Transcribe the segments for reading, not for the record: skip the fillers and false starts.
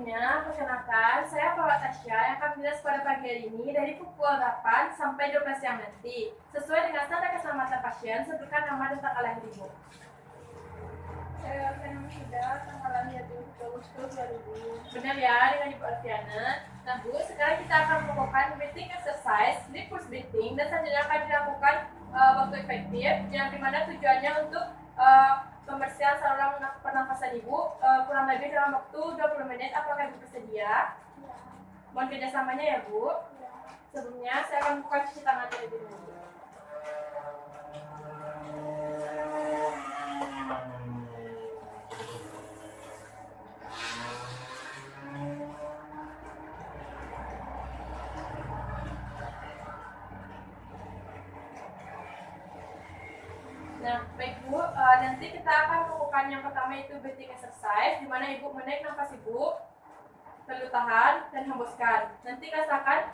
Sebelumnya, perkenalkan, saya Pak Tasya yang akan menjelaskan pada pagi hari ini dari pukul 8 sampai 12 siang nanti. Sesuai dengan standar keselamatan pasien, sebutkan nama dan tanggal lahir Ibu. Saya Alfiana Muda, tanggal lahir 7 Agustus 2000. Benar ya, dengan Ibu Alfiana. Nah Bu, sekarang kita akan melakukan breathing exercise, deep pulse breathing, dan selanjutnya akan dilakukan waktu efektif, yang dimana tujuannya untuk pembersihan saluran pernafasan Ibu kurang lebih dalam waktu 20 menit. Apakah Ibu bersedia? Ya. Mohon kerjasamanya ya Bu. Ya. Sebelumnya saya akan buka cuci tangan terlebih dahulu. Nah, baik Bu, nanti kita akan melakukan yang pertama itu breathing exercise, di mana Ibu menaik nafas Ibu, lalu tahan dan hembuskan. Nanti rasakan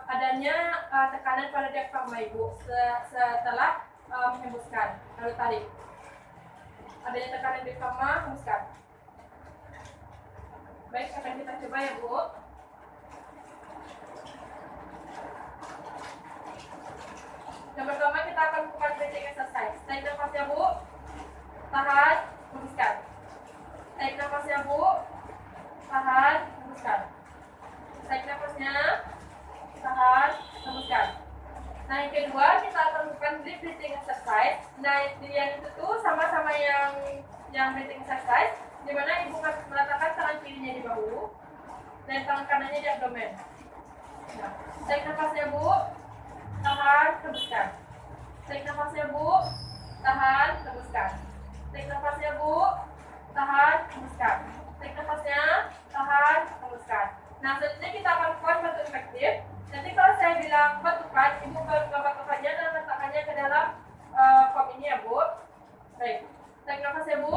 adanya tekanan pada diafragma Ibu setelah menghembuskan, lalu tarik. Adanya tekanan diafragma, hembuskan. Baik, akan kita coba ya Bu. Yang pertama kita akan melakukan breathing exercise. Tarik nafasnya Bu, tahan, hembuskan. Tarik nafasnya Bu, tahan, hembuskan. Tarik nafasnya, tahan, hembuskan. Nah yang kedua kita akan melakukan deep breathing exercise. Nah yang itu tuh sama-sama yang breathing exercise, dimana Ibu meletakkan tangan kirinya di bahu dan tangan kanannya di abdomen. Nah, tarik nafasnya Bu, tahan, hembuskan. Tarik nafasnya Bu, tahan, hembuskan. Tarik nafasnya Bu, tahan, hembuskan. Tarik nafasnya, tahan, hembuskan. Nah, selanjutnya kita akan lakukan batu efektif. Nanti kalau saya bilang batukan, Ibu batukannya dan letakkannya ke dalam form ini ya Bu. Baik. Tarik nafasnya Bu,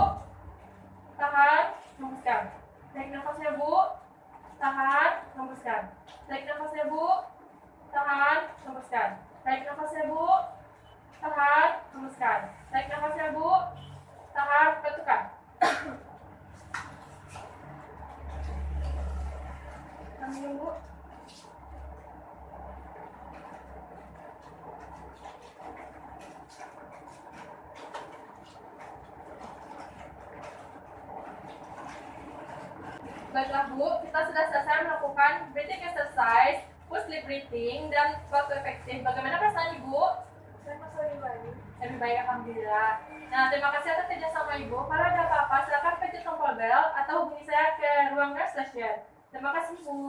tahan, hembuskan. Tarik nafasnya Bu, tahan, hembuskan. Tarik nafasnya Bu, tahan, hembuskan. Tarik nafasnya Bu, tahan, hembuskan. Tarik nafasnya Bu, tahan, batukan. Ambil Bu. Baiklah Bu, kita sudah selesai melakukan breathing exercise, full sleep breathing, dan waktu efektif. Bagaimana perasaan Ibu? Saya masih lebih baik. Lebih baik, alhamdulillah. Nah, terima kasih atas kerjasama Ibu. Kalau ada apa-apa, silakan pencet tombol bel atau hubungi saya ke ruang nurse station. Terima kasih Bu.